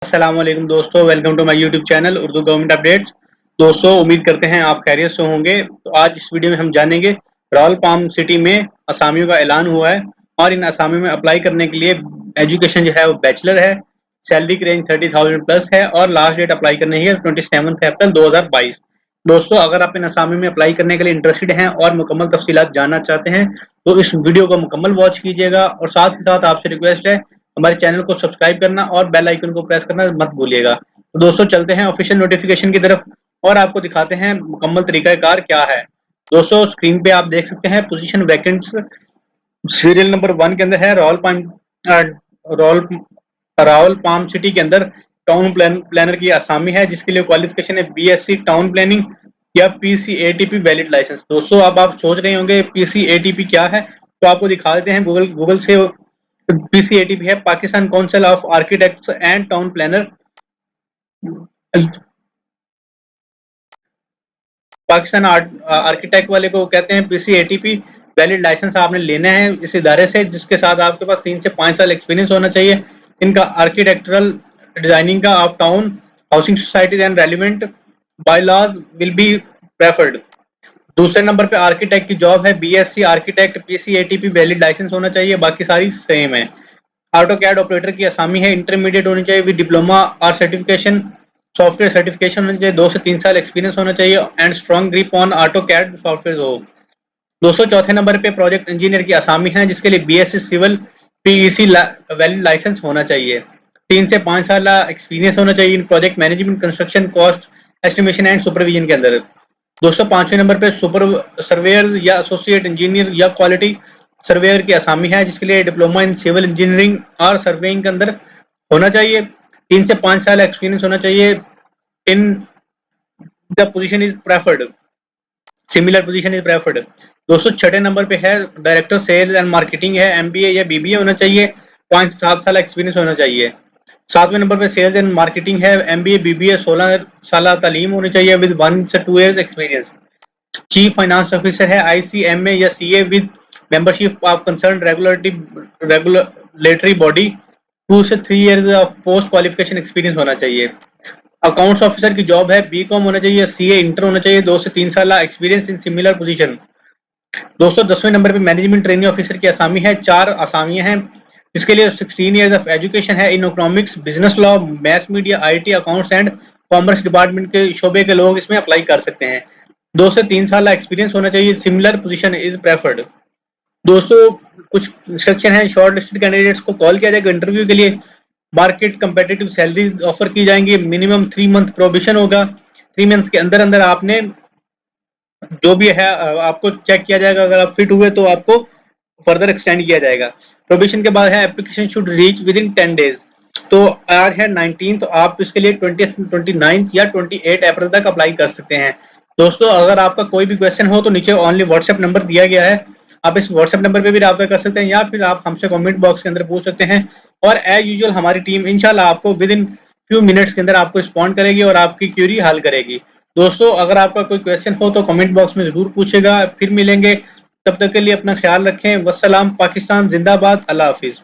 अस्सलाम वालेकुम दोस्तों, welcome to my YouTube channel Urdu government updates. दोस्तों, उम्मीद करते हैं आप खैरियत से होंगे। तो आज इस वीडियो में हम जानेंगे रॉयल पाम सिटी में असामियों का ऐलान हुआ है और इन असामियों में अप्लाई करने के लिए एजुकेशन जो है वो बैचलर है। सैलरी की रेंज 30,000 प्लस है और लास्ट डेट अप्लाई करने की है 27 अप्रैल 2022। दोस्तों, अगर आप इन असामियों में अप्लाई करने के लिए इंटरेस्टेड हैं और मुकम्मल तफसीलात जानना चाहते हैं तो इस वीडियो को मुकम्मल वॉच कीजिएगा और साथ ही साथ आपसे रिक्वेस्ट है हमारे चैनल को सब्सक्राइब करना और बेल आइकन को प्रेस करना मत भूलिएगा। तो दोस्तों, चलते हैं ऑफिशियल नोटिफिकेशन की तरफ और आपको दिखाते हैं मुकम्मल तरीकाकार क्या है। दोस्तों, स्क्रीन पे आप देख सकते हैं पोजीशन वैकेंट्स सीरियल नंबर 1 के अंदर है रॉयल रावल पाम सिटी के अंदर टाउन प्लानर की आसामी है, जिसके लिए क्वालिफिकेशन है बीएससी टाउन प्लानिंग या पीसीएटीपी वैलिड लाइसेंस। दोस्तों, अब आप सोच रहे होंगे पीसीएटीपी क्या है, तो आपको दिखा देते हैं गूगल से। पीसीएटीपी है Pakistan council of architects and town planner. Pakistan architect वाले को कहते हैं पीसीएटीपी। वैलिड लाइसेंस आपने लेना है इस इदारे से, जिसके साथ आपके पास 3 से 5 साल एक्सपीरियंस होना चाहिए। इनका आर्किटेक्चरल डिजाइनिंग का of town housing societies and relevant bylaws will be preferred. दूसरे नंबर पे आर्किटेक्ट की जॉब है बीएससी आर्किटेक्ट, पीसीएटीपी वैलिड लाइसेंस होना चाहिए, बाकी सारी सेम है। ऑटो कैड ऑपरेटर की आसामी है, इंटरमीडिएट होनी चाहिए विद डिप्लोमा और सर्टिफिकेशन, सॉफ्टवेयर सर्टिफिकेशन होना चाहिए, 2 से 3 साल एक्सपीरियंस होना चाहिए and strong grip on AutoCAD software हो। दोस्तों, चौथे नंबर पे प्रोजेक्ट इंजीनियर की आसामी है, जिसके लिए BSc civil PEC valid license होना चाहिए, 3 से 5 साल एक्सपीरियंस होना चाहिए in project management, construction, cost estimation and supervision के अंदर। दोस्तों, पांचवें नंबर पे सुपर सर्वेयर या एसोसिएट इंजीनियर या क्वालिटी सर्वेयर की आसामी है, जिसके लिए डिप्लोमा इन सिविल इंजीनियरिंग और सर्वेइंग के अंदर होना चाहिए, 3 से 5 साल एक्सपीरियंस होना चाहिए in the position is preferred, similar position is preferred. दोस्तों, छठे नंबर पे है डायरेक्टर सेल्स एंड मार्केटिंग है, एमबीए या बीबीए होना चाहिए, 5 से 7 साल एक्सपीरियंस होना चाहिए। सातवें नंबर पे सेल्स एंड मार्केटिंग है, एमबीए बीबीए 16 साल तालीम होनी चाहिए विद 1 से 2 years experience. Chief finance officer है, आईसीएमए या CA with membership of concern regulatory body, 2 से 3 years of post qualification experience होना चाहिए। अकाउंट्स ऑफिसर की जॉब है, बीकॉम होना चाहिए, सीए इंटर होना चाहिए, 2 से 3 साल एक्सपीरियंस इन सिमिलर पोजीशन। दोस्तों, 10वें नंबर पे मैनेजमेंट ट्रेनिंग ऑफिसर की आसामी है, 4 आसामियां हैं, जिसके लिए 16 इयर्स ऑफ एजुकेशन है in economics, business law, mess media, IT, accounts and commerce department के शोबे के लोग इसमें अप्लाई कर सकते हैं। 2 से 3 साल एक्सपीरियंस होना चाहिए, सिमिलर पोजीशन इज प्रेफर्ड। दोस्तों, कुछ इंस्ट्रक्शन है, शॉर्ट लिस्टेड कैंडिडेट्स को कॉल किया जाएगा इंटरव्यू के लिए, मार्केट कंपेटिटिव सैलरी ऑफर की जाएंगी, मिनिमम 3 मंथ प्रोबेशन होगा, 3 मंथ के अंदर अंदर आपने जो भी है आपको चेक किया जाएगा, अगर आप फिट हुए तो आपको फर्दर एक्सटेंड किया जाएगा। प्रोबेशन के बाद है application should reach with in 10 days. तो आज है 19, तो आप इसके लिए 29 या 28 अप्रैल तक अप्लाई कर सकते हैं। दोस्तों, अगर आपका कोई भी क्वेश्चन हो तो नीचे ओनली व्हाट्सएप नंबर दिया गया है, आप इस व्हाट्सएप नंबर पे भी रब्ता कर सकते हैं या फिर आप हमसे कमेंट बॉक्स के अंदर पूछ सकते हैं और एज यूजुअल हमारी टीम इंशाल्लाह आपको विद इन फ्यू मिनट्स के अंदर आपको रिस्पॉन्ड करेगी और आपकी क्यूरी हल करेगी। दोस्तों, अगर आपका कोई क्वेश्चन हो तो कमेंट बॉक्स में जरूर पूछेगा। फिर मिलेंगे, तब तक के लिए अपना ख्याल रखें। वस्सलाम, पाकिस्तान जिंदाबाद, अल्लाह हाफिज।